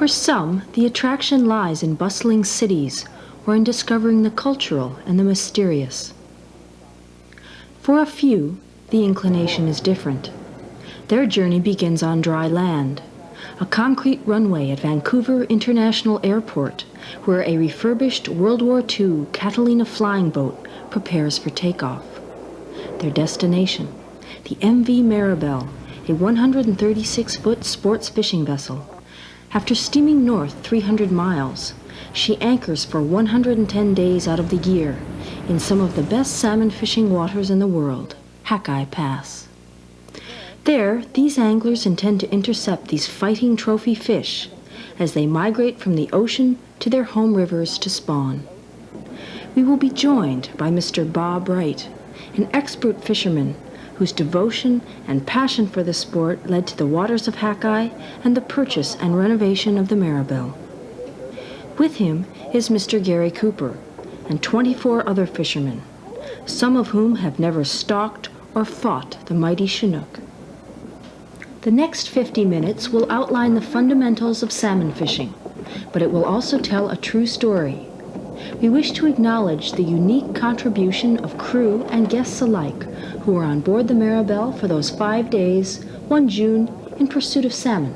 For some, the attraction lies in bustling cities or in discovering the cultural and the mysterious. For a few, the inclination is different. Their journey begins on dry land, a concrete runway at Vancouver International Airport, where a refurbished World War II Catalina flying boat prepares for takeoff. Their destination, the MV Maribel, a 136-foot sports fishing vessel. After steaming north 300 miles, she anchors for 110 days out of the year in some of the best salmon fishing waters in the world, Hakai Pass. There, these anglers intend to intercept these fighting trophy fish as they migrate from the ocean to their home rivers to spawn. We will be joined by Mr. Bob Wright, an expert fisherman whose devotion and passion for the sport led to the waters of Hakai and the purchase and renovation of the Maribel. With him is Mr. Gary Cooper and 24 other fishermen, some of whom have never stalked or fought the mighty Chinook. The next 50 minutes will outline the fundamentals of salmon fishing, but it will also tell a true story. We wish to acknowledge the unique contribution of crew and guests alike who were on board the Maribel for those 5 days, one June, in pursuit of salmon.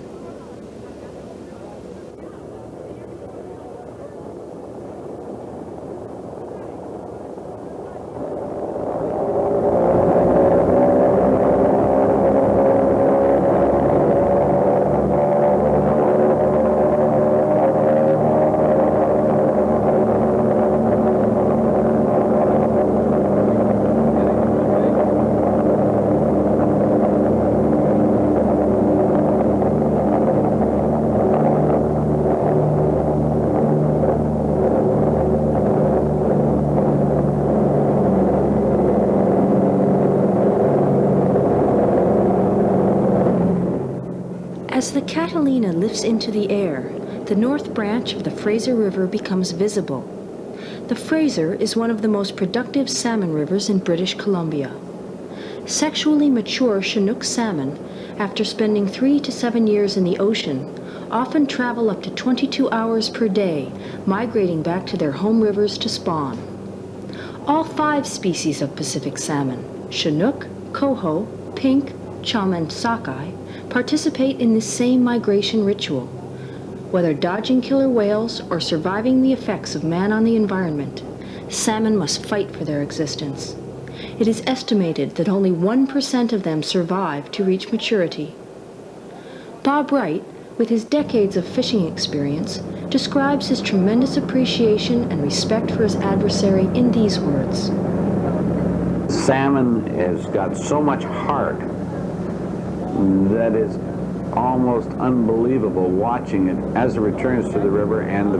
As the Catalina lifts into the air, the north branch of the Fraser River becomes visible. The Fraser is one of the most productive salmon rivers in British Columbia. Sexually mature Chinook salmon, after spending 3 to 7 years in the ocean, often travel up to 22 hours per day, migrating back to their home rivers to spawn. All 5 species of Pacific salmon, Chinook, Coho, Pink, Chum, and Sockeye, participate in this same migration ritual. Whether dodging killer whales or surviving the effects of man on the environment, salmon must fight for their existence. It is estimated that only 1% of them survive to reach maturity. Bob Wright, with his decades of fishing experience, describes his tremendous appreciation and respect for his adversary in these words. Salmon has got so much heart that is almost unbelievable watching it as it returns to the river and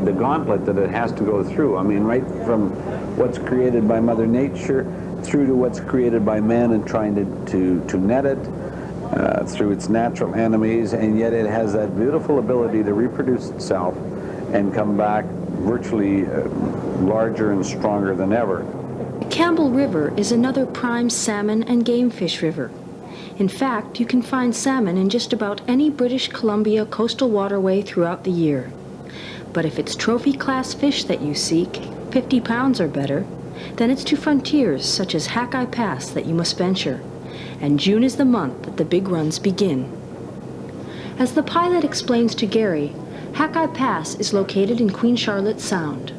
the gauntlet that it has to go through. I mean, right from what's created by Mother Nature through to what's created by man and trying to net it through its natural enemies, and yet it has that beautiful ability to reproduce itself and come back virtually larger and stronger than ever. The Campbell River is another prime salmon and game fish river. In fact, you can find salmon in just about any British Columbia coastal waterway throughout the year. But if it's trophy-class fish that you seek, 50 pounds or better, then it's to frontiers such as Hakai Pass that you must venture, and June is the month that the big runs begin. As the pilot explains to Gary, Hakai Pass is located in Queen Charlotte Sound.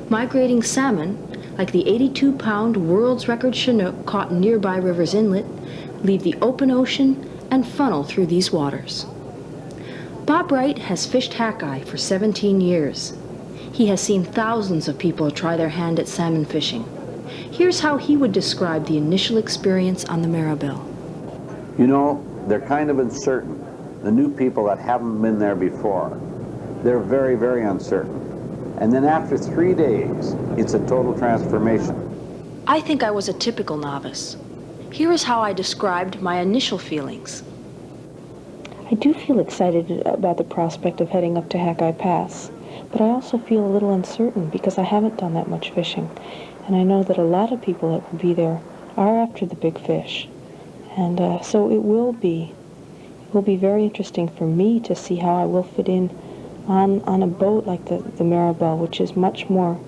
Migrating salmon, like the 82-pound world's record Chinook caught in nearby Rivers Inlet, leave the open ocean and funnel through these waters. Bob Wright has fished Hakai for 17 years. He has seen thousands of people try their hand at salmon fishing. Here's how he would describe the initial experience on the Maribel. You know, they're kind of uncertain. The new people that haven't been there before, they're very, very uncertain. And then after 3 days, it's a total transformation. I think I was a typical novice. Here is how I described my initial feelings. I do feel excited about the prospect of heading up to Hakai Pass, but I also feel a little uncertain because I haven't done that much fishing, and I know that a lot of people that will be there are after the big fish, and so it will be very interesting for me to see how I will fit in on a boat like the Maribel, which is much more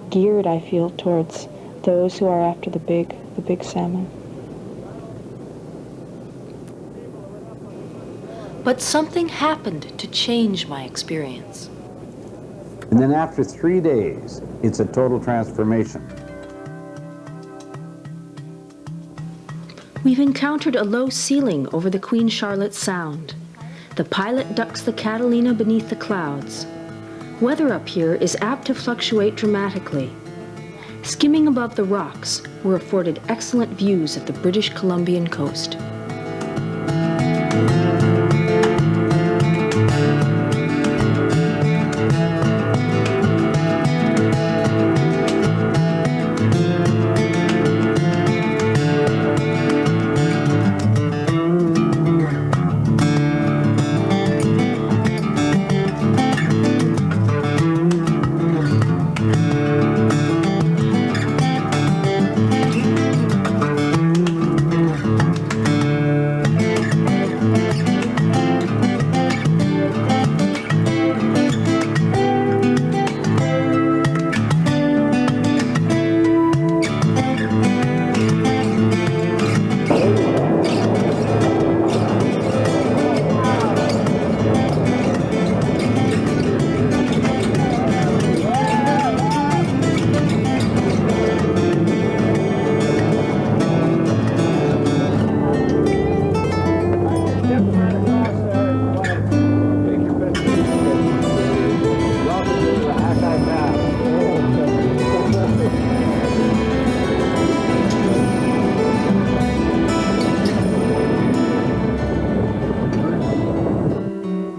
geared, I feel, towards those who are after the big salmon. But something happened to change my experience. And then after 3 days, it's a total transformation. We've encountered a low ceiling over the Queen Charlotte Sound. The pilot ducks the Catalina beneath the clouds. Weather up here is apt to fluctuate dramatically. Skimming above the rocks, we're afforded excellent views of the British Columbian coast.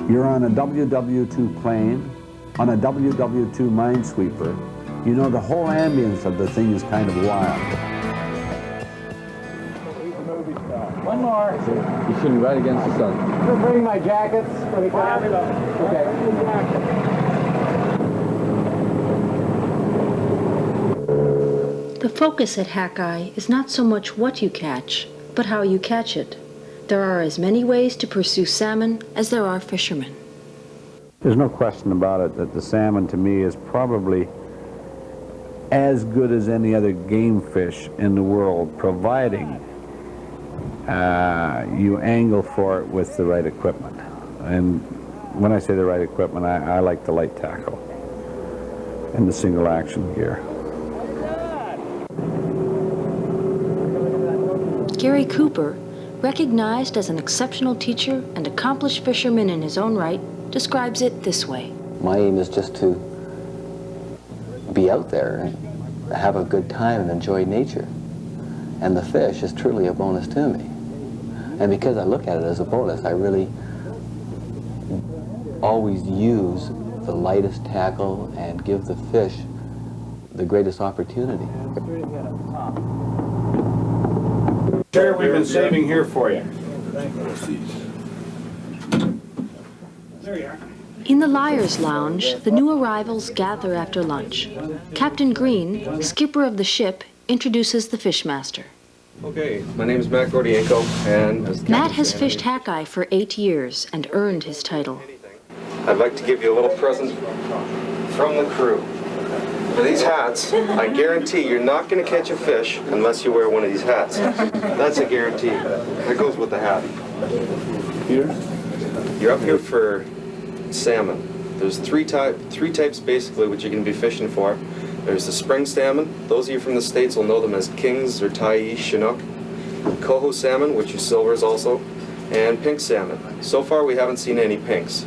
You're on a WW2 plane, on a WW2 minesweeper. You know, the whole ambience of the thing is kind of wild. One more. You're shooting right against the sun. I'm going to bring my jackets when we come. Okay. The focus at Hackeye is not so much what you catch, but how you catch it. There are as many ways to pursue salmon as there are fishermen. There's no question about it that the salmon, to me, is probably as good as any other game fish in the world, providing you angle for it with the right equipment. And when I say the right equipment, I like the light tackle and the single action gear. Gary Cooper, recognized as an exceptional teacher and accomplished fisherman in his own right, describes it this way. My aim is just to be out there and have a good time and enjoy nature. And the fish is truly a bonus to me. And because I look at it as a bonus, I really always use the lightest tackle and give the fish the greatest opportunity. Chair we've been saving here for you. There you are. In the Liars Lounge, the new arrivals gather after lunch. Captain Green, skipper of the ship, introduces the fishmaster. Okay, my name is Matt Gordienko, and as Matt has fished Hackeye for 8 years and earned his title. I'd like to give you a little present from the crew. For these hats, I guarantee you're not going to catch a fish unless you wear one of these hats. That's a guarantee. That goes with the hat. Peter? You're up here for salmon. There's three types basically which you're going to be fishing for. There's the spring salmon. Those of you from the States will know them as kings or Tyee, Chinook. Coho salmon, which are silvers also, and pink salmon. So far we haven't seen any pinks.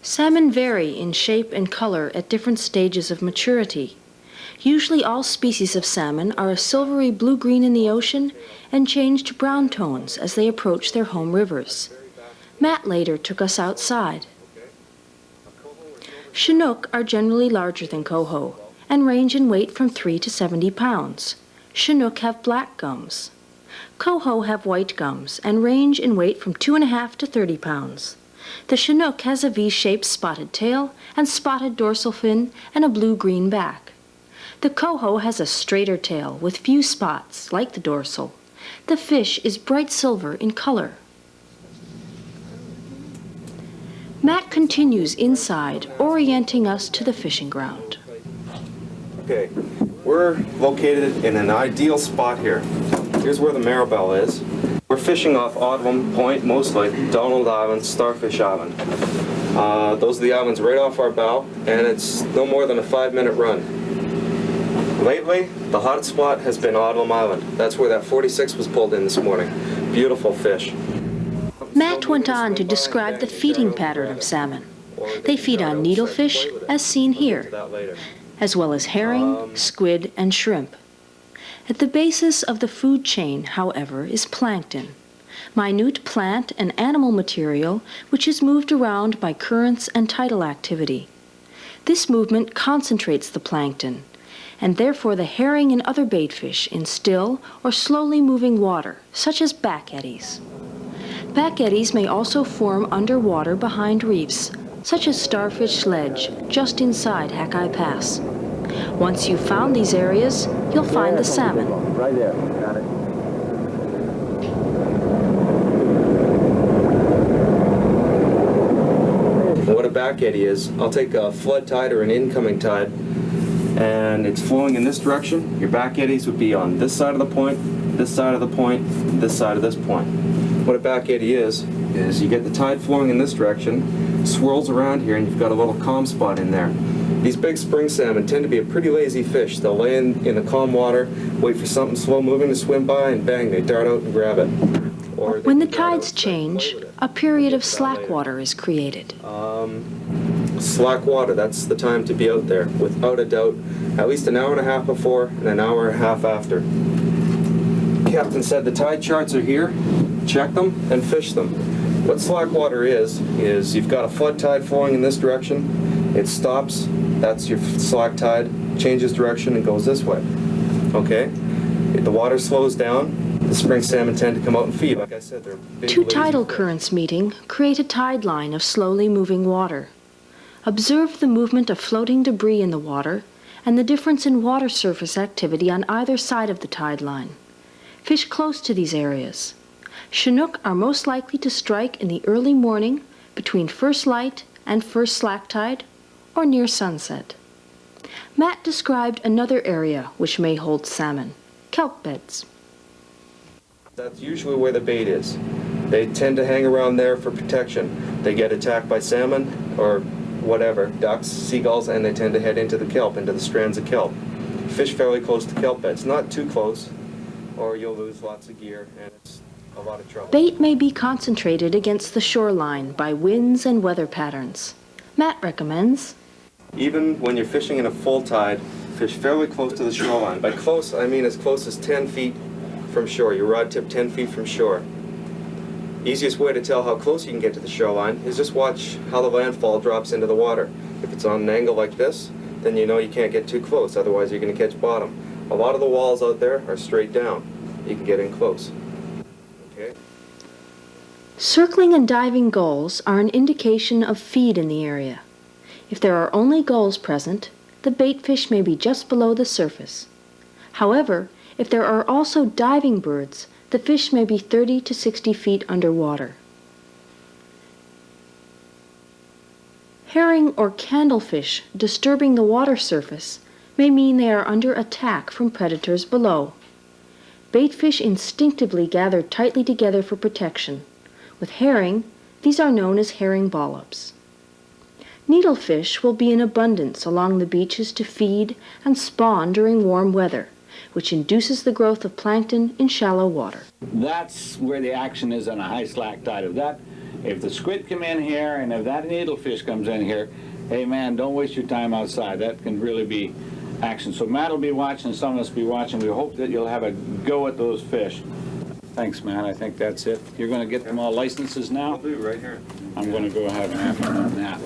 Salmon vary in shape and color at different stages of maturity. Usually all species of salmon are a silvery blue-green in the ocean and change to brown tones as they approach their home rivers. Matt later took us outside. Chinook are generally larger than coho and range in weight from 3 to 70 pounds. Chinook have black gums. Coho have white gums and range in weight from 2.5 to 30 pounds. The Chinook has a V-shaped spotted tail and spotted dorsal fin and a blue-green back. The coho has a straighter tail with few spots, like the dorsal. The fish is bright silver in color. Matt continues inside, orienting us to the fishing ground. Okay, we're located in an ideal spot here. Here's where the Maribel is. We're fishing off Odlum Point, mostly, Donald Island, Starfish Island. Those are the islands right off our bow, and it's no more than a 5-minute run. Lately, the hot spot has been Odlum Island. That's where that 46 was pulled in this morning. Beautiful fish. Matt went on to describe the feeding pattern of salmon. They feed on needlefish, as seen here, as well as herring, squid, and shrimp. At the basis of the food chain, however, is plankton, minute plant and animal material which is moved around by currents and tidal activity. This movement concentrates the plankton, and therefore the herring and other baitfish in still or slowly moving water, such as back eddies. Back eddies may also form underwater behind reefs, such as Starfish Ledge, just inside Hackeye Pass. Once you've found these areas, you'll find the salmon. Right there. Got it. What a back eddy is, I'll take a flood tide or an incoming tide, and it's flowing in this direction. Your back eddies would be on this side of the point, this side of the point, this side of this point. What a back eddy is you get the tide flowing in this direction, swirls around here, and you've got a little calm spot in there. These big spring salmon tend to be a pretty lazy fish. They'll lay in the calm water, wait for something slow moving to swim by, and bang, they dart out and grab it. Or When the tides change, a period of slack water is created. Slack water, that's the time to be out there, without a doubt. At least an hour and a half before and an hour and a half after. Captain said the tide charts are here. Check them and fish them. What slack water is you've got a flood tide flowing in this direction. It stops. That's your slack tide. Changes direction and goes this way. Okay? If the water slows down, the spring salmon tend to come out and feed. Like I said, they're big, Two lazy tidal fish. currents meeting create a tide line of slowly moving water. Observe the movement of floating debris in the water and the difference in water surface activity on either side of the tide line. Fish close to these areas. Chinook are most likely to strike in the early morning between first light and first slack tide or near sunset. Matt described another area which may hold salmon, kelp beds. That's usually where the bait is. They tend to hang around there for protection. They get attacked by salmon or whatever, ducks, seagulls, and they tend to head into the kelp, into the strands of kelp. Fish fairly close to kelp beds, not too close, or you'll lose lots of gear, and it's a lot of trouble. Bait may be concentrated against the shoreline by winds and weather patterns. Matt recommends Even when you're fishing in a full tide, fish fairly close to the shoreline. By close, I mean as close as 10 feet from shore, your rod tip 10 feet from shore. Easiest way to tell how close you can get to the shoreline is just watch how the landfall drops into the water. If it's on an angle like this, then you know you can't get too close, otherwise you're going to catch bottom. A lot of the walls out there are straight down. You can get in close. Okay? circling and diving gulls are an indication of feed in the area. If there are only gulls present, the bait fish may be just below the surface. However, if there are also diving birds, the fish may be 30 to 60 feet underwater. Herring or candlefish disturbing the water surface may mean they are under attack from predators below. Baitfish instinctively gather tightly together for protection. With herring, these are known as herring bollops. Needlefish will be in abundance along the beaches to feed and spawn during warm weather, which induces the growth of plankton in shallow water. That's where the action is on a high slack tide. If the squid come in here and if that needlefish comes in here, hey man, don't waste your time outside. That can really be action. So Matt will be watching, some of us will be watching. We hope that you'll have a go at those fish. Thanks, Matt. I think that's it. You're going to get them all licenses now? I'll do right here. I'm going to go have an afternoon nap.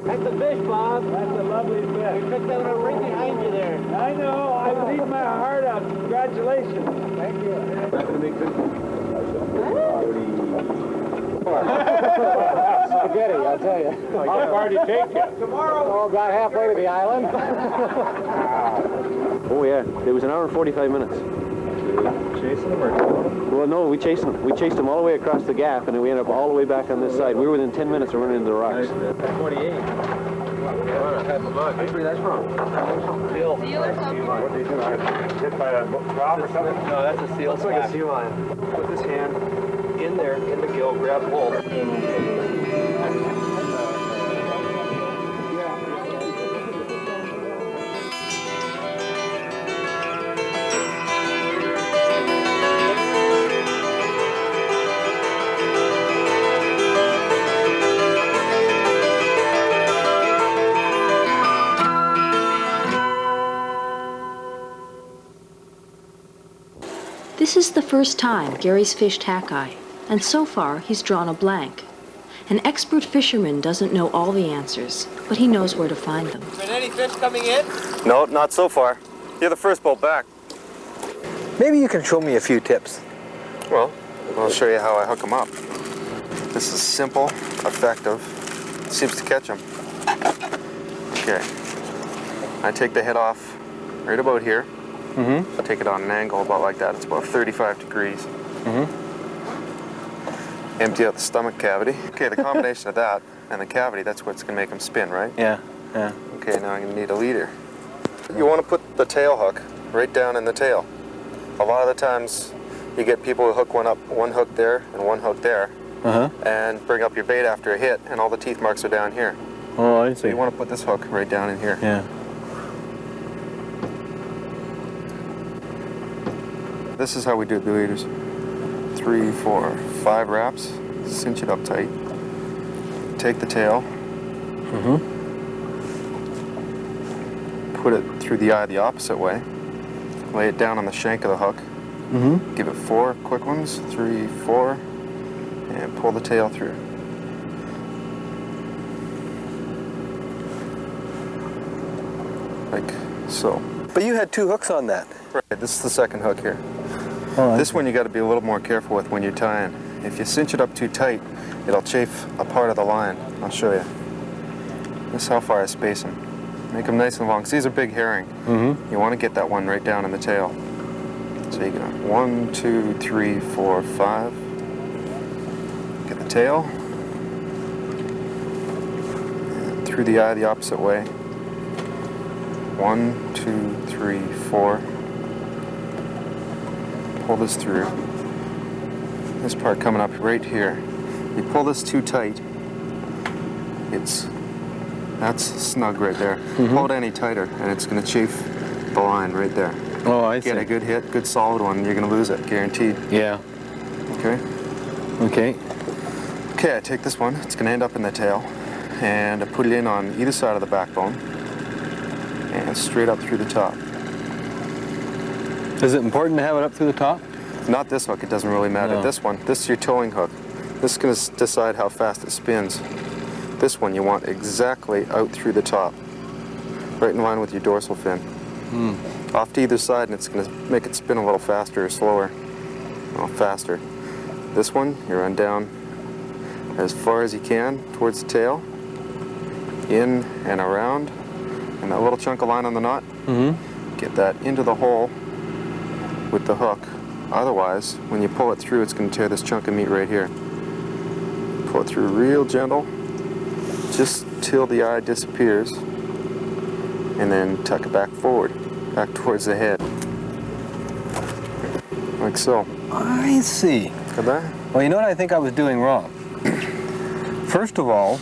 That's a fish, Bob. That's a lovely fish. We picked that one right behind you there. I know. I was eating my heart out. Congratulations. Thank you. Not going to make good. Spaghetti, I'll tell you. How far did it take you? Tomorrow. Oh, about halfway to the island. Oh yeah, it was an hour and 45 minutes. Chasing them or? Well, no, we chased them. We chased them all the way across the gap, and then we ended up all the way back on this side. We were within 10 minutes of running into the rocks. 28. Where that's from? Seal. Seal or something? What do you think? Hit by a drop or something? No, that's a seal. Looks like a sea lion. Put this hand in there, in the gill, grab hold. This is the first time Gary's fished hackeye, and so far he's drawn a blank. An expert fisherman doesn't know all the answers, but he knows where to find them. Been any fish coming in? No, not so far. You're the first boat back. Maybe you can show me a few tips. Well, I'll show you how I hook them up. This is simple, effective, seems to catch them. Okay. I take the head off right about here. Mm-hmm. Take it on an angle about like that. It's about 35 degrees. Mm-hmm. Empty out the stomach cavity. Okay, the combination of that and the cavity, that's what's going to make them spin, right? Yeah, yeah. Okay, now I'm going to need a leader. You want to put the tail hook right down in the tail. A lot of the times you get people who hook one hook there and one hook there, and bring up your bait after a hit, and all the teeth marks are down here. Oh, I see. So you want to put this hook right down in here. Yeah. This is how we do the leaders. 3, 4, 5 wraps, cinch it up tight. Take the tail, put it through the eye the opposite way, lay it down on the shank of the hook, give it 4 quick ones, 3, 4, and pull the tail through. Like so. But you had 2 hooks on that. Right, this is the second hook here. Oh, This one you got to be a little more careful with when you're tying. If you cinch it up too tight, it'll chafe a part of the line. I'll show you. This is how far I space them. Make them nice and long. 'Cause these are big herring. You want to get that one right down in the tail. So you go 1, 2, 3, 4, 5. Get the tail. And through the eye the opposite way. 1, 2, 3, 4. Pull this through. This part coming up right here. You pull this too tight, that's snug right there. Pull it any tighter and it's going to chafe the line right there. Oh, I see. Get a good hit, good solid one, you're going to lose it, guaranteed. Yeah. Okay? Okay. Okay, I take this one, it's going to end up in the tail, and I put it in on either side of the backbone, and straight up through the top. Is it important to have it up through the top? Not this hook, it doesn't really matter. No. This one, this is your towing hook. This is going to decide how fast it spins. This one you want exactly out through the top, right in line with your dorsal fin. Off to either side, and it's going to make it spin a little faster or slower. Well, faster. This one, you run down as far as you can towards the tail, in and around, and that little chunk of line on the knot, get that into the hole with the hook. Otherwise, when you pull it through, it's going to tear this chunk of meat right here. Pull it through real gentle, just till the eye disappears, and then tuck it back forward, back towards the head. Like so. I see. Got that? Well, you know what I think I was doing wrong? First of all,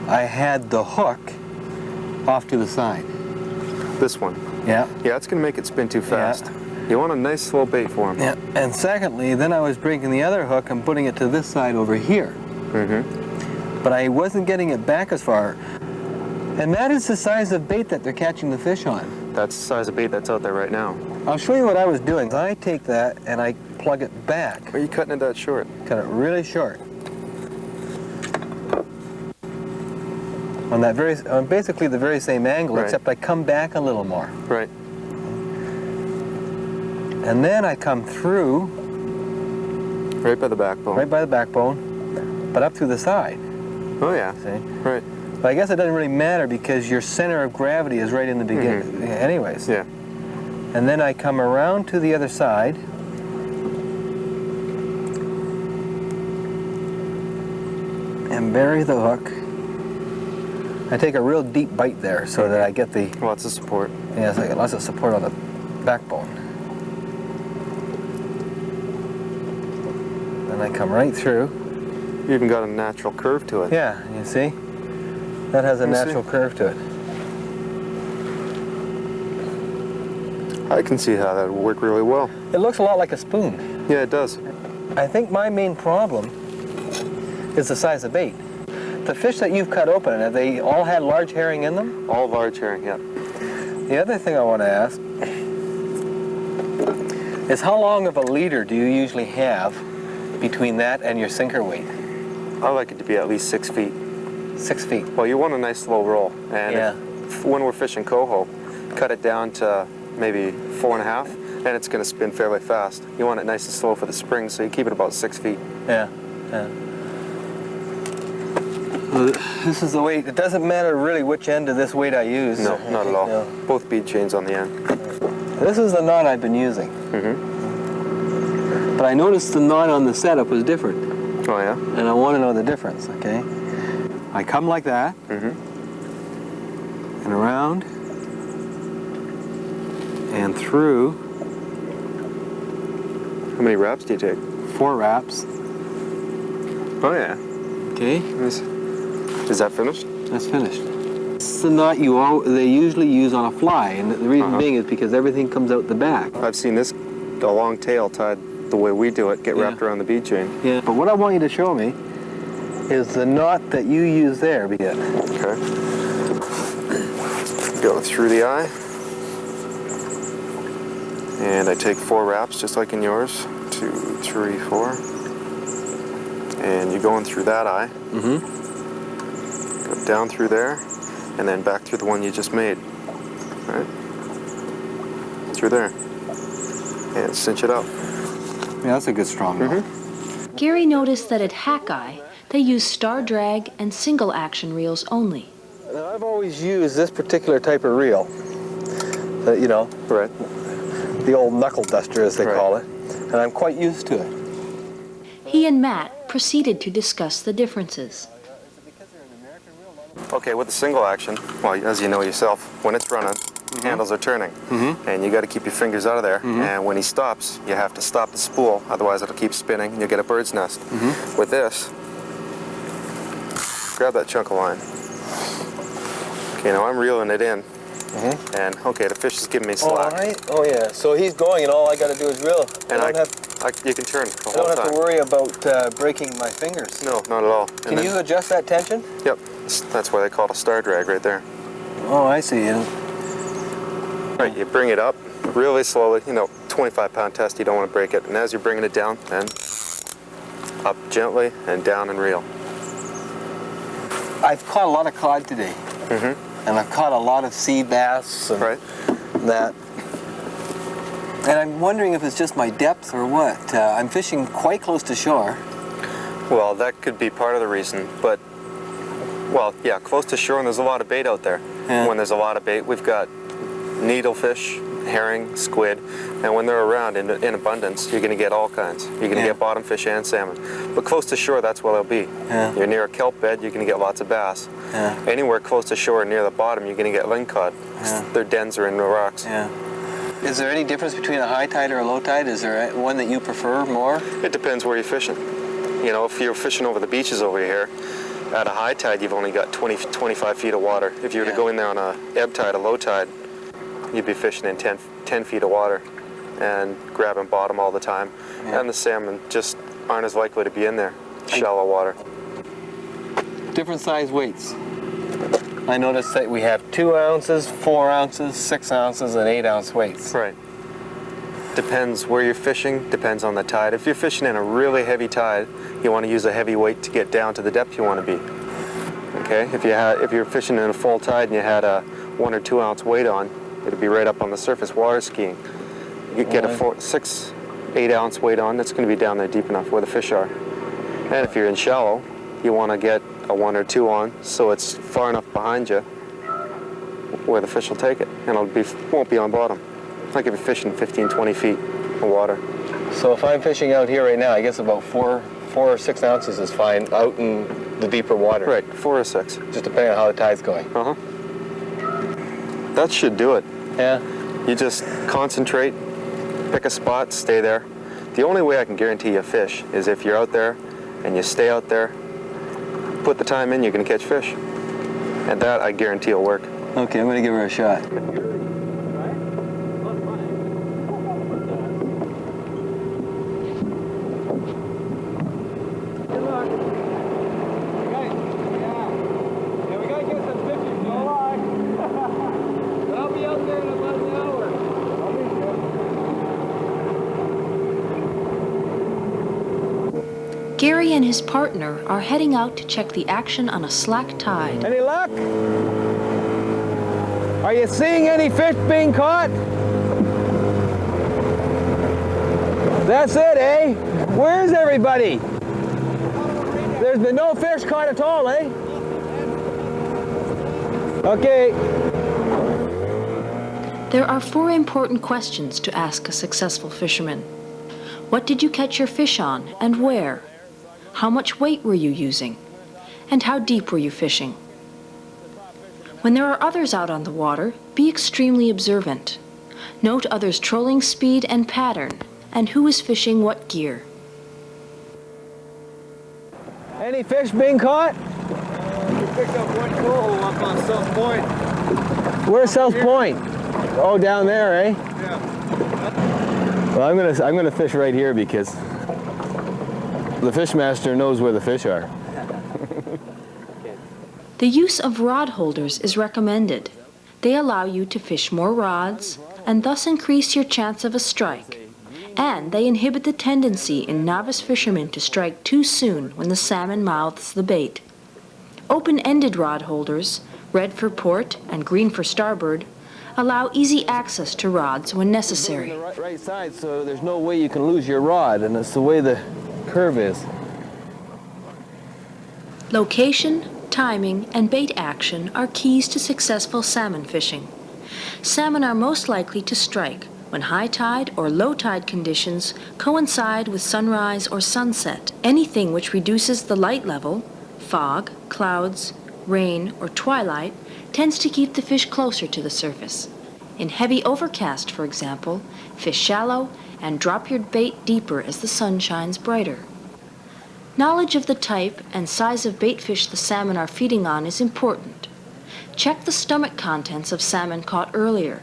I had the hook off to the side. This one. Yeah. Yeah, it's going to make it spin too fast. You want a nice slow bait for him. Yeah. And secondly, then I was breaking the other hook and putting it to this side over here. But I wasn't getting it back as far. And that is the size of bait that they're catching the fish on. That's the size of bait that's out there right now. I'll show you what I was doing. I take that and I plug it back. Are you cutting it that short? Cut it really short. on that basically the very same angle, Right. except I come back a little more. Right. And then I come through, Right by the backbone. right by the backbone, but up through the side, Oh yeah. see? Right. But I guess it doesn't really matter because your center of gravity is right in the beginning anyways. Yeah. And then I come around to the other side, and bury the hook. I take a real deep bite there so that I get the, Lots of support. yeah, so I get lots of support on the backbone. Then I come right through. You even got a natural curve to it. Yeah, you see? That has a You see? natural curve to it. I can see how that would work really well. It looks a lot like a spoon. Yeah, it does. I think my main problem is the size of bait. The fish that you've cut open, have they all had large herring in them? All large herring, yeah. The other thing I want to ask is how long of a leader do you usually have between that and your sinker weight? I like it to be at least 6 feet. 6 feet. Well, you want a nice slow roll. And Yeah. when we're fishing coho, cut it down to maybe 4.5, and it's going to spin fairly fast. You want it nice and slow for the spring, so you keep it about 6 feet. Yeah, yeah. This is the weight. It doesn't matter really which end of this weight I use. No, not at all. No. Both bead chains on the end. This is the knot I've been using. But I noticed the knot on the setup was different, Oh, yeah? and I want to know the difference, okay? I come like that, and around, and through. How many wraps do you take? 4 wraps, Oh, yeah. okay? Is that finished? That's finished. It's the knot they usually use on a fly, and the reason being is because everything comes out the back. I've seen this, a long tail tied the way we do it, get wrapped around the bead chain. Yeah. But what I want you to show me is the knot that you use there. Okay. Go through the eye. And I take 4 wraps, just like in yours. 2, 3, 4. And you're going through that eye. Go down through there, and then back through the one you just made. All right? Through there. And cinch it up. Yeah, that's a good strong knot. Gary noticed that at Hackeye, they use star drag and single action reels only. Now, I've always used this particular type of reel. You know, Right. the old knuckle duster, as they Right. call it, and I'm quite used to it. He and Matt proceeded to discuss the differences. Okay, with the single action, well, as you know yourself, when it's running, handles are turning, and you got to keep your fingers out of there. And when he stops, you have to stop the spool, otherwise it'll keep spinning and you'll get a bird's nest. With this, grab that chunk of line. Okay, now I'm reeling it in, and okay, the fish is giving me slack. Oh yeah. So he's going, and all I got to do is reel. And you can turn the I whole don't have time. to worry about breaking my fingers. No, not at all. Can you adjust that tension? Yep, that's why they call it a star drag right there. Oh, I see. Right, you bring it up really slowly, 25-pound test, you don't want to break it. And as you're bringing it down, then up gently and down and reel. I've caught a lot of cod today, and I've caught a lot of sea bass and that. And I'm wondering if it's just my depth or what. I'm fishing quite close to shore. Well, that could be part of the reason, but, well, yeah, close to shore, and there's a lot of bait out there. Yeah. When there's a lot of bait, we've got needlefish, herring, squid, and when they're around in abundance, you're going to get all kinds. You're going to get bottom fish and salmon. But close to shore, that's where they'll be. Yeah. You're near a kelp bed, you're going to get lots of bass. Yeah. Anywhere close to shore near the bottom, you're going to get lingcod. Yeah. Their dens are in the rocks. Yeah. Is there any difference between a high tide or a low tide? Is there one that you prefer more? It depends where you're fishing. If you're fishing over the beaches over here, at a high tide, you've only got 25 feet of water. If you were to go in there on a ebb tide, a low tide, you'd be fishing in 10 feet of water and grabbing bottom all the time. Yeah. And the salmon just aren't as likely to be in there, shallow water. Different size weights. I noticed that we have 2 ounces, 4 ounces, 6 ounces, and 8 ounce weights. Right. Depends where you're fishing, depends on the tide. If you're fishing in a really heavy tide, you want to use a heavy weight to get down to the depth you want to be. Okay, if you're fishing in a full tide and you had a 1 or 2 ounce weight on, it'd be right up on the surface water skiing. You could get a 6, 8 ounce weight on, that's going to be down there deep enough where the fish are. And if you're in shallow, you want to get a 1 or 2 on so it's far enough behind you where the fish will take it, and won't be on bottom. Like if you're fishing 15, 20 feet of water. So if I'm fishing out here right now, I guess about 4 or 6 ounces is fine out in the deeper water. Right, 4 or 6. Just depending on how the tide's going. Uh-huh. That should do it. Yeah. You just concentrate, pick a spot, stay there. The only way I can guarantee you a fish is if you're out there and you stay out there, put the time in, you're going to catch fish. And that I guarantee will work. Okay, I'm going to give her a shot. Gary and his partner are heading out to check the action on a slack tide. Any luck? Are you seeing any fish being caught? That's it, eh? Where's everybody? There's been no fish caught at all, eh? Okay. There are 4 important questions to ask a successful fisherman. What did you catch your fish on and where? How much weight were you using? And how deep were you fishing? When there are others out on the water, be extremely observant. Note others' trolling speed and pattern, and who is fishing what gear. Any fish being caught? We picked up one coho up on South Point. Where's South Point? Oh, down there, eh? Yeah. Well, I'm gonna fish right here because the fishmaster knows where the fish are. The use of rod holders is recommended. They allow you to fish more rods and thus increase your chance of a strike. And they inhibit the tendency in novice fishermen to strike too soon when the salmon mouths the bait. Open-ended rod holders, red for port and green for starboard, allow easy access to rods when necessary. On the right side, so there's no way you can lose your rod, and that's the way the curve is. Location, timing, and bait action are keys to successful salmon fishing. Salmon are most likely to strike when high tide or low tide conditions coincide with sunrise or sunset. Anything which reduces the light level, fog, clouds, rain, or twilight, tends to keep the fish closer to the surface. In heavy overcast, for example, fish shallow and drop your bait deeper as the sun shines brighter. Knowledge of the type and size of bait fish the salmon are feeding on is important. Check the stomach contents of salmon caught earlier.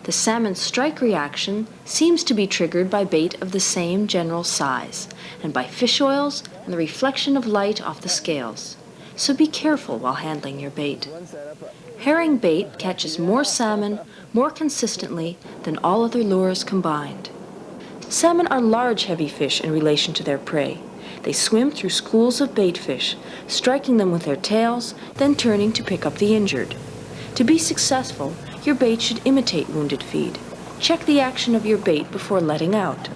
The salmon's strike reaction seems to be triggered by bait of the same general size, and by fish oils and the reflection of light off the scales. So be careful while handling your bait. Herring bait catches more salmon more consistently than all other lures combined. Salmon are large, heavy fish in relation to their prey. They swim through schools of bait fish, striking them with their tails, then turning to pick up the injured. To be successful, your bait should imitate wounded feed. Check the action of your bait before letting out.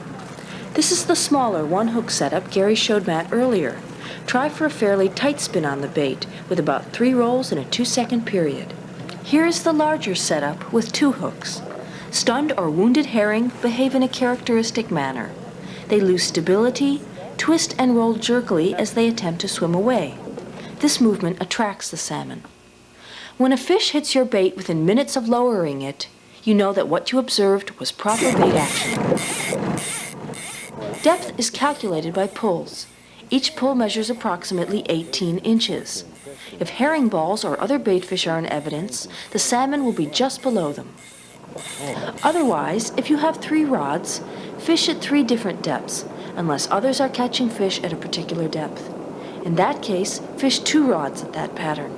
This is the smaller one-hook setup Gary showed Matt earlier. Try for a fairly tight spin on the bait with about 3 rolls in a 2-second period. Here is the larger setup with 2 hooks. Stunned or wounded herring behave in a characteristic manner. They lose stability, twist and roll jerkily as they attempt to swim away. This movement attracts the salmon. When a fish hits your bait within minutes of lowering it, you know that what you observed was proper bait action. Depth is calculated by pulls. Each pull measures approximately 18 inches. If herring balls or other bait fish are in evidence, the salmon will be just below them. Otherwise, if you have 3 rods, fish at 3 different depths, unless others are catching fish at a particular depth. In that case, fish 2 rods at that pattern.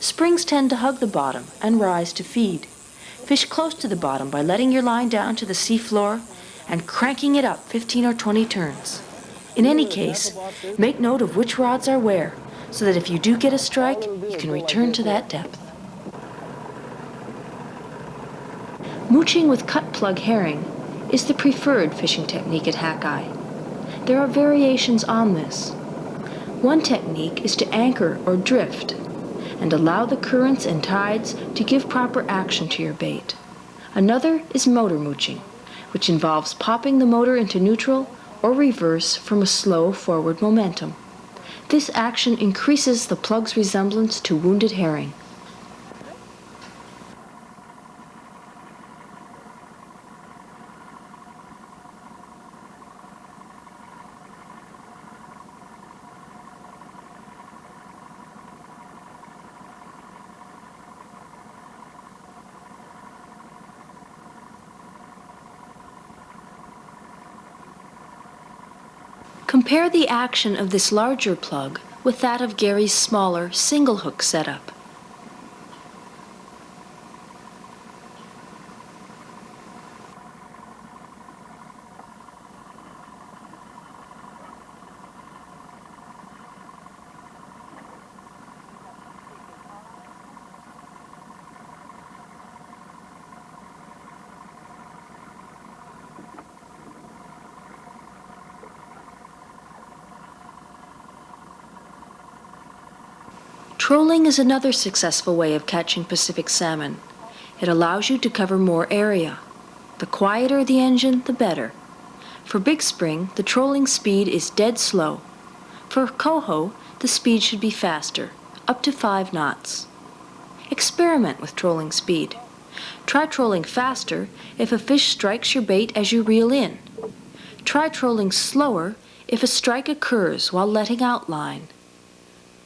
Springs tend to hug the bottom and rise to feed. Fish close to the bottom by letting your line down to the sea floor and cranking it up 15 or 20 turns. In any case, make note of which rods are where, so that if you do get a strike, you can return to that depth. Mooching with cut plug herring is the preferred fishing technique at Hackeye. There are variations on this. One technique is to anchor or drift and allow the currents and tides to give proper action to your bait. Another is motor mooching, which involves popping the motor into neutral or reverse from a slow forward momentum. This action increases the plug's resemblance to wounded herring. Compare the action of this larger plug with that of Gary's smaller single hook setup. Trolling is another successful way of catching Pacific salmon. It allows you to cover more area. The quieter the engine, the better. For Big Spring, the trolling speed is dead slow. For coho, the speed should be faster, up to 5 knots. Experiment with trolling speed. Try trolling faster if a fish strikes your bait as you reel in. Try trolling slower if a strike occurs while letting out line.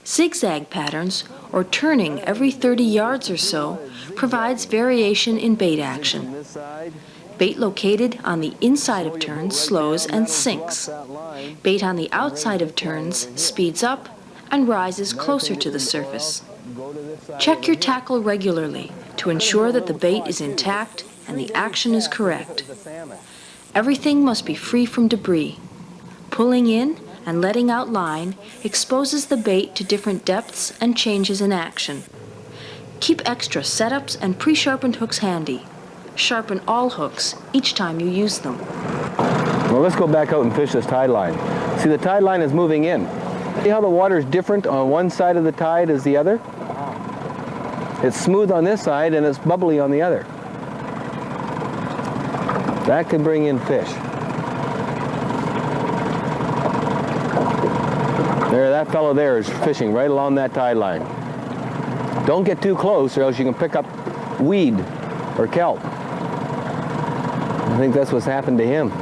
Zigzag patterns, or turning every 30 yards or so, provides variation in bait action. Bait located on the inside of turns slows and sinks. Bait on the outside of turns speeds up and rises closer to the surface. Check your tackle regularly to ensure that the bait is intact and the action is correct. Everything must be free from debris. Pulling in and letting out line exposes the bait to different depths and changes in action. Keep extra setups and pre-sharpened hooks handy. Sharpen all hooks each time you use them. Well, let's go back out and fish this tide line. See, the tide line is moving in. See how the water is different on one side of the tide as the other? It's smooth on this side and it's bubbly on the other. That can bring in fish. There, that fellow there is fishing right along that tide line. Don't get too close or else you can pick up weed or kelp. I think that's what's happened to him.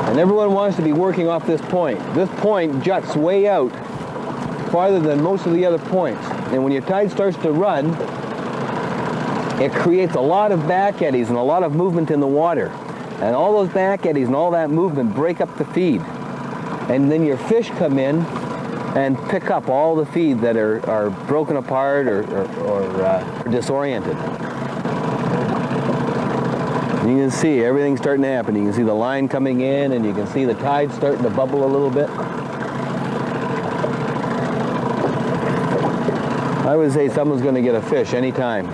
And everyone wants to be working off this point. This point juts way out, farther than most of the other points. And when your tide starts to run, it creates a lot of back eddies and a lot of movement in the water. And all those back eddies and all that movement break up the feed. And then your fish come in and pick up all the feed that are broken apart or disoriented. You can see everything starting to happen. You can see the line coming in and you can see the tide starting to bubble a little bit. I would say someone's going to get a fish anytime.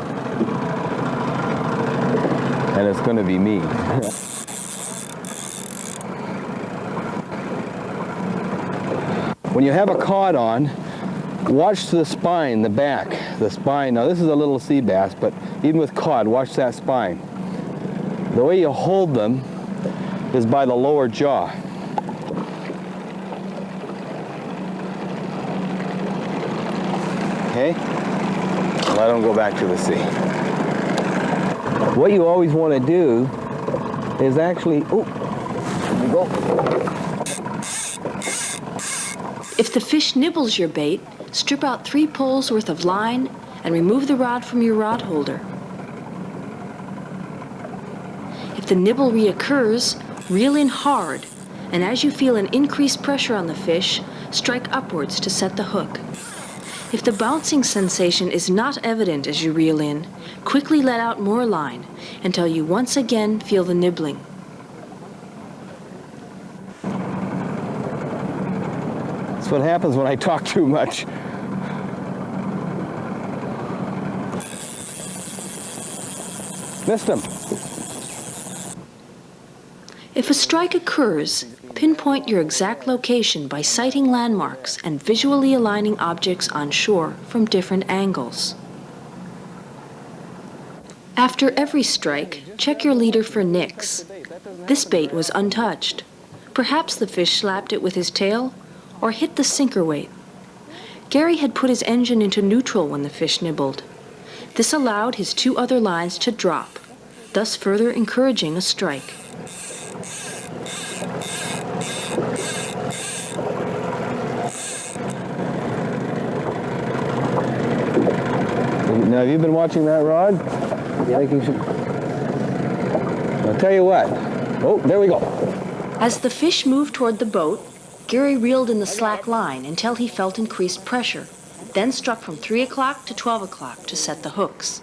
And it's going to be me. When you have a cod on, watch the spine, the back, the spine. Now this is a little sea bass, but even with cod, watch that spine. The way you hold them is by the lower jaw. Okay? Let them go back to the sea. What you always want to do is actually, oh, there we go. If the fish nibbles your bait, strip out 3 pulls worth of line and remove the rod from your rod holder. If the nibble reoccurs, reel in hard, and as you feel an increased pressure on the fish, strike upwards to set the hook. If the bouncing sensation is not evident as you reel in, quickly let out more line until you once again feel the nibbling. That's what happens when I talk too much. Missed him. If a strike occurs, pinpoint your exact location by sighting landmarks and visually aligning objects on shore from different angles. After every strike, check your leader for nicks. This bait was untouched. Perhaps the fish slapped it with his tail or hit the sinker weight. Gary had put his engine into neutral when the fish nibbled. This allowed his 2 other lines to drop, thus further encouraging a strike. Now, have you been watching that rod? Yeah. I'll tell you what. Oh, there we go. As the fish moved toward the boat, Gary reeled in the slack line until he felt increased pressure, then struck from 3 o'clock to 12 o'clock to set the hooks.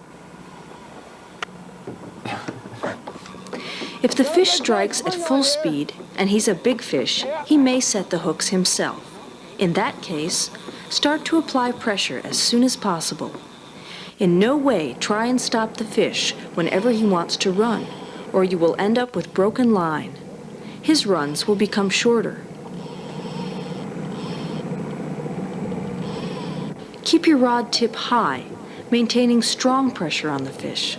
If the fish strikes at full speed, and he's a big fish, he may set the hooks himself. In that case, start to apply pressure as soon as possible. In no way try and stop the fish whenever he wants to run, or you will end up with broken line. His runs will become shorter. Keep your rod tip high, maintaining strong pressure on the fish.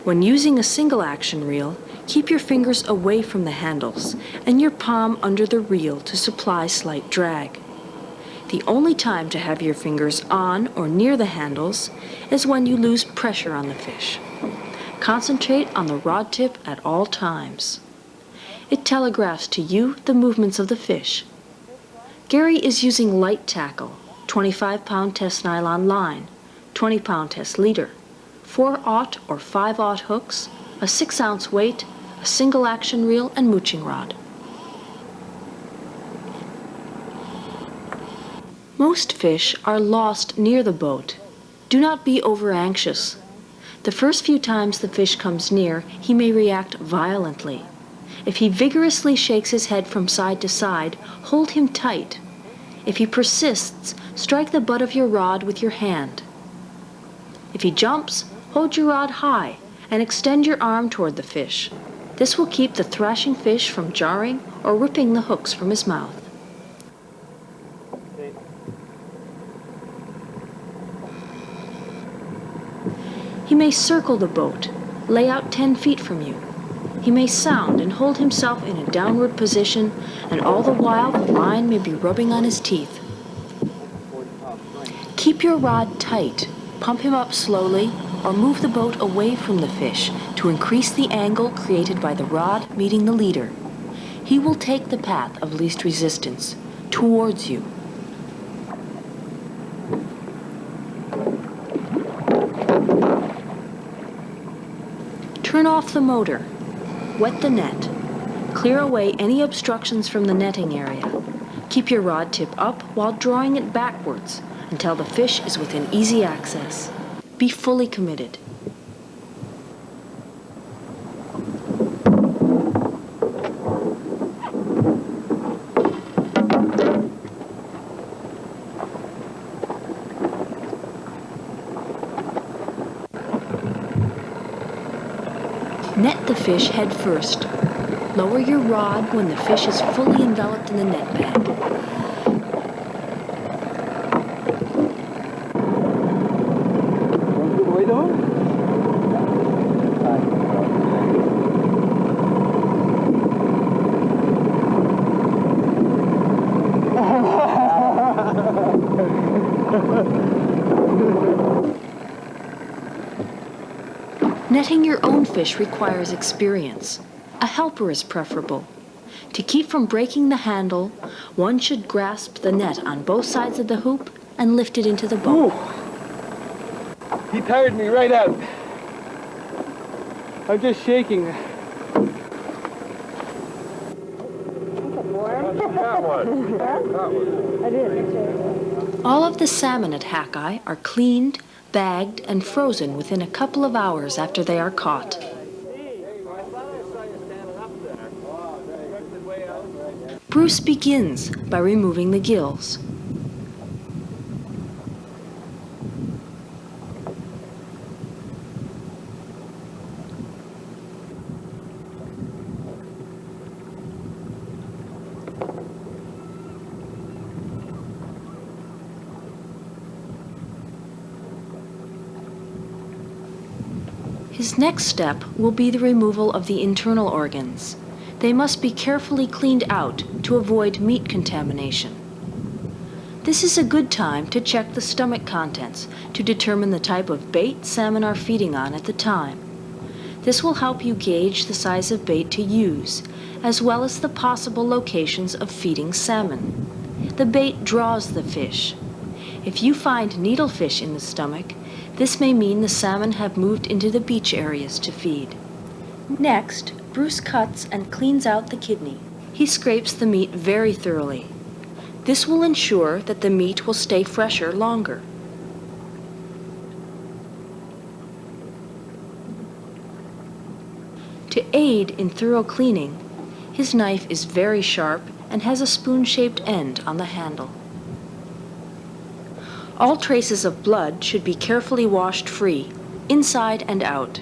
When using a single action reel, keep your fingers away from the handles and your palm under the reel to supply slight drag. The only time to have your fingers on or near the handles is when you lose pressure on the fish. Concentrate on the rod tip at all times. It telegraphs to you the movements of the fish. Gary is using light tackle, 25-pound test nylon line, 20-pound test leader, 4/0 or 5/0 hooks, a 6-ounce weight, a single action reel, and mooching rod. Most fish are lost near the boat. Do not be over-anxious. The first few times the fish comes near, he may react violently. If he vigorously shakes his head from side to side, hold him tight. If he persists, strike the butt of your rod with your hand. If he jumps, hold your rod high and extend your arm toward the fish. This will keep the thrashing fish from jarring or ripping the hooks from his mouth. He may circle the boat, lay out 10 feet from you. He may sound and hold himself in a downward position, and all the while the line may be rubbing on his teeth. Keep your rod tight, pump him up slowly, or move the boat away from the fish to increase the angle created by the rod meeting the leader. He will take the path of least resistance, towards you. Turn off the motor. Wet the net. Clear away any obstructions from the netting area. Keep your rod tip up while drawing it backwards until the fish is within easy access. Be fully committed. Net the fish head first. Lower your rod when the fish is fully enveloped in the net bag. Netting your own fish requires experience. A helper is preferable. To keep from breaking the handle, one should grasp the net on both sides of the hoop and lift it into the boat. He tired me right out. I'm just shaking. All of the salmon at Hackeye are cleaned, bagged, and frozen within a couple of hours after they are caught. Bruce begins by removing the gills. His next step will be the removal of the internal organs. They must be carefully cleaned out to avoid meat contamination. This is a good time to check the stomach contents to determine the type of bait salmon are feeding on at the time. This will help you gauge the size of bait to use, as well as the possible locations of feeding salmon. The bait draws the fish. If you find needlefish in the stomach, this may mean the salmon have moved into the beach areas to feed. Next, Bruce cuts and cleans out the kidney. He scrapes the meat very thoroughly. This will ensure that the meat will stay fresher longer. To aid in thorough cleaning, his knife is very sharp and has a spoon-shaped end on the handle. All traces of blood should be carefully washed free, inside and out.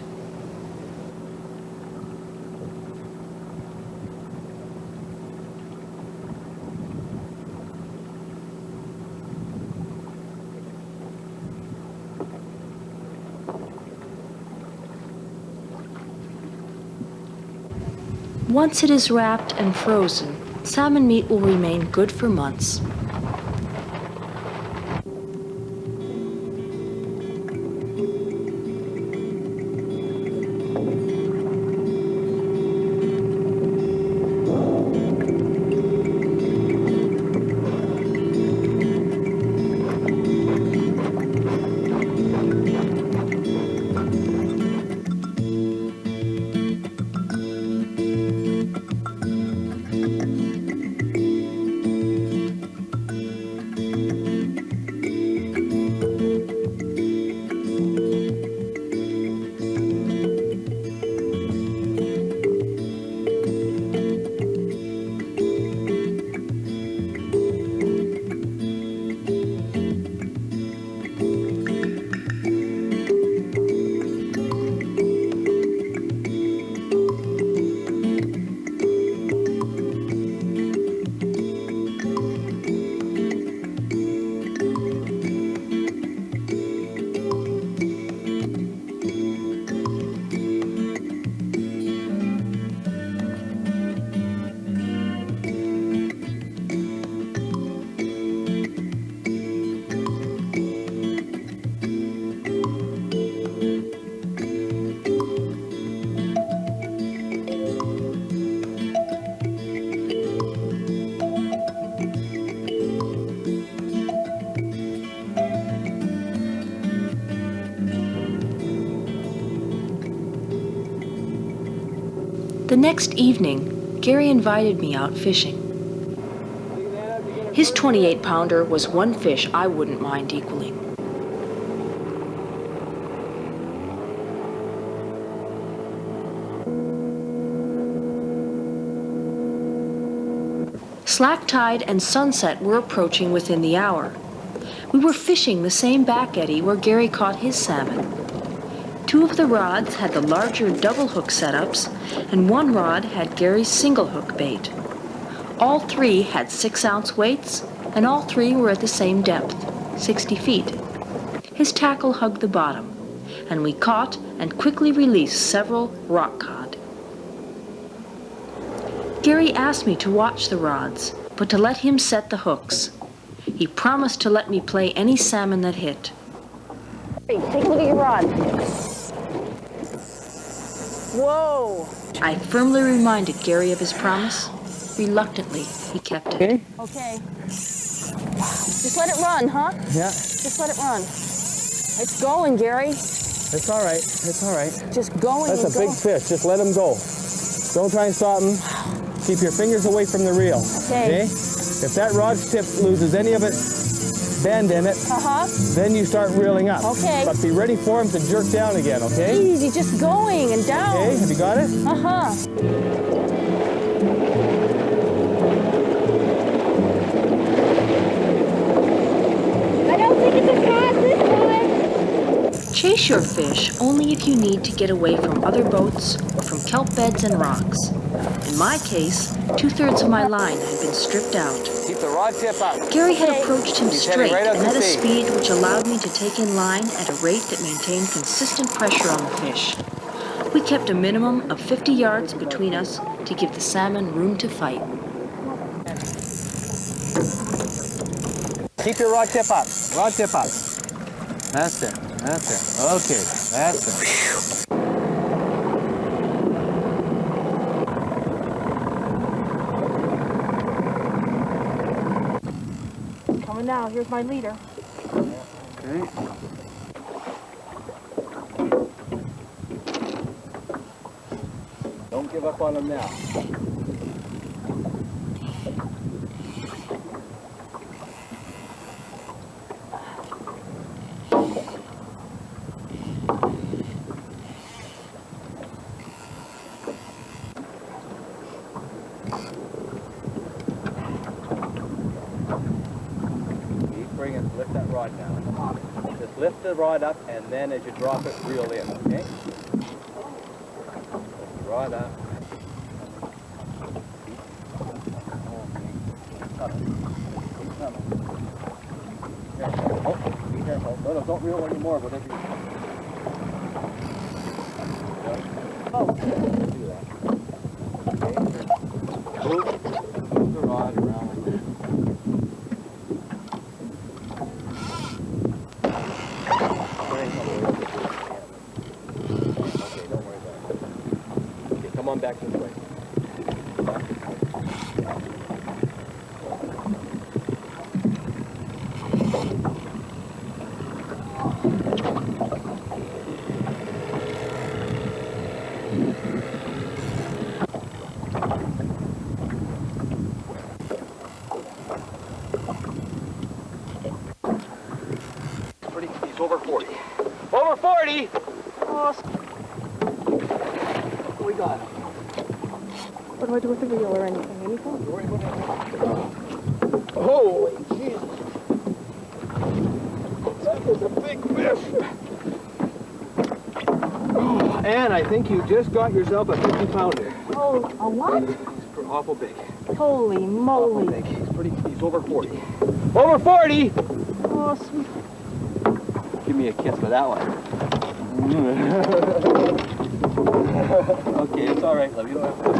Once it is wrapped and frozen, salmon meat will remain good for months. The next evening, Gary invited me out fishing. His 28-pounder was one fish I wouldn't mind equaling. Slack tide and sunset were approaching within the hour. We were fishing the same back eddy where Gary caught his salmon. Two of the rods had the larger double hook setups, and one rod had Gary's single hook bait. All three had 6-ounce weights, and all three were at the same depth, 60 feet. His tackle hugged the bottom, and we caught and quickly released several rock cod. Gary asked me to watch the rods, but to let him set the hooks. He promised to let me play any salmon that hit. Hey, take a look at your rod. Whoa! I firmly reminded Gary of his promise. Reluctantly, he kept it. Okay. Just let it run, huh? Yeah. Just let it run. It's going, Gary. It's all right. It's all right. Just going. That's a big fish. Just let him go. Don't try and stop him. Keep your fingers away from the reel. Okay. If that rod tip loses any of its bend in it, then you start reeling up. Okay. But be ready for him to jerk down again, okay? Easy, just going and down. Okay, have you got it? Chase your fish only if you need to get away from other boats or from kelp beds and rocks. In my case, 2/3 of my line had been stripped out. Keep the rod tip up. Gary had approached him He's heading straight right out and to at a sea. speed which allowed me to take in line at a rate that maintained consistent pressure on the fish. We kept a minimum of 50 yards between us to give the salmon room to fight. Keep your rod tip up. Rod tip up. That's it. That's it. Okay. That's it. Coming now. Here's my leader. Okay. Don't give up on him now. Lift that rod down. Just lift the rod up, and then as you drop it, reel in, okay? Lift the rod up. Careful. Oh, be careful. No, don't reel anymore, whatever you do that. Okay. Move the rod around like this. Come on back this way. He's over 40. Over 40! Oh, we got him. What do I do with the reel or anything? Anything? Holy Jesus! That was a big fish! Oh, and I think you just got yourself a 50-pounder. Oh, a what? He's awful big. Holy moly. Awful big. He's over 40. Over 40! Oh, sweet. Give me a kiss for that one. Okay, it's all right, love. You don't have to.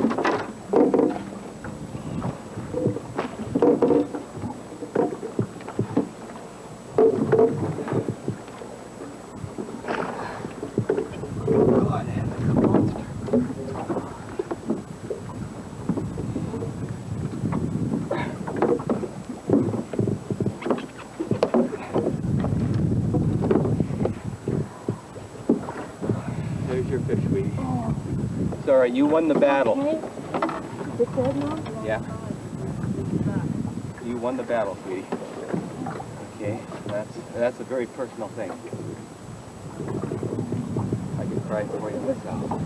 There's your fish, sweetie. Oh. Sorry, you won the battle. Okay. Is it dead now? Yeah. You won the battle, sweetie. Okay, that's a very personal thing. I could cry for you myself.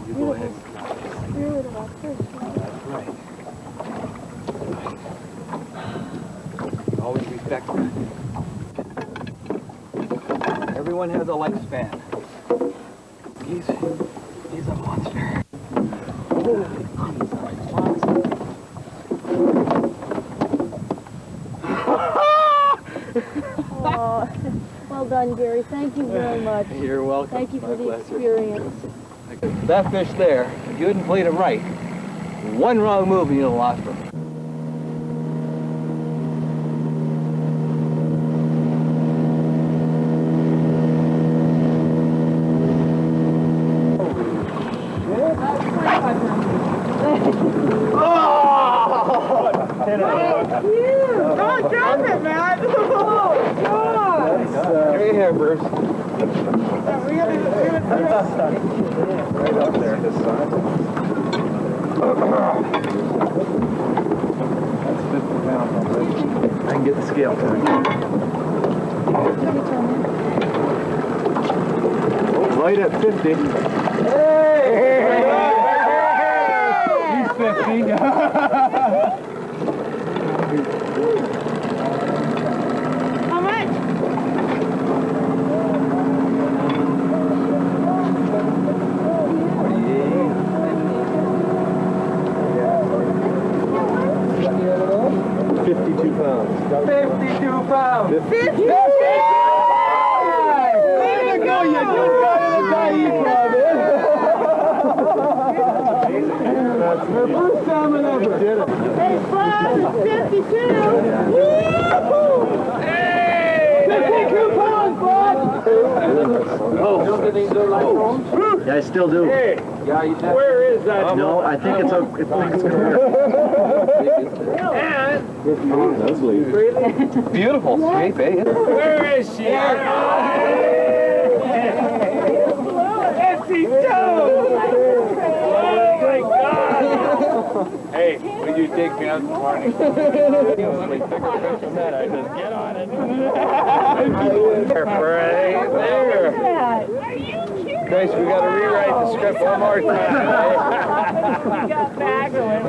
You go ahead. Spirit of our fish. That's right. Always respect that. Everyone has a lifespan. He's a monster. Oh, well done, Gary. Thank you very much. You're welcome. Thank you for My the pleasure. experience. That fish there, if you hadn't played him right, one wrong move and you'd have lost him. Don't drop it, man! Oh, God! Here you have, Bruce. Right up there, this side. That's 50 pounds. I can get the scale for you. Right at 50. He's 50. How much? Yeah, I still do. Hey, where is that? No, I think it's gonna work. Beautiful shape, eh? Where is she? Essie Joe! Oh my God! Hey, will you take me out this morning? Get on it. Right there. Grace, we got to rewrite the script one more time. Got back of it.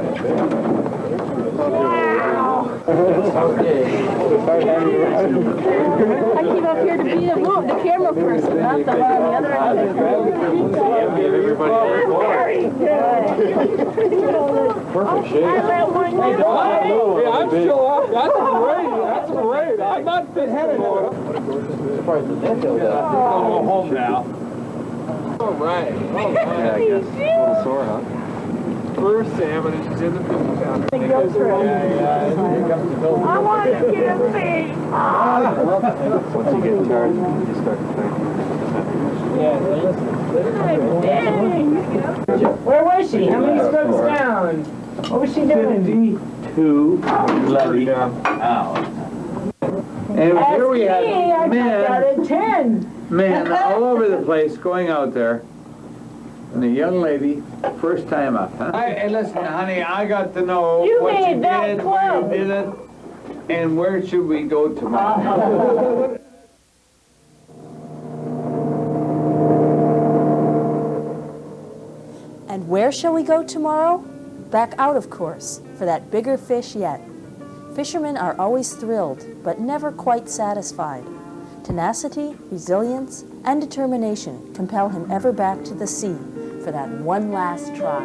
I came up here to be the camera person, not the one on the other end. Give everybody very good. Perfect shape. I let one go. Hey, I'm still up. That's great. That's great. I'm not big-headed. Surprised the net go home now. All right. Yeah, I guess. A little sore, huh? First salmon and she's in the food counter. I want to get a thing. Once you get charged, you start to think. Where was she? How many strokes down? What was she doing? 52 bloody hours. And here we have started 10. men all over the place going out there. And a young lady, first time up, huh? Hey, listen, honey, I got to know You what made you that did, close. where you did it, and where should we go tomorrow? And where shall we go tomorrow? Back out, of course, for that bigger fish yet. Fishermen are always thrilled, but never quite satisfied. Tenacity, resilience, and determination compel him ever back to the sea for that one last try.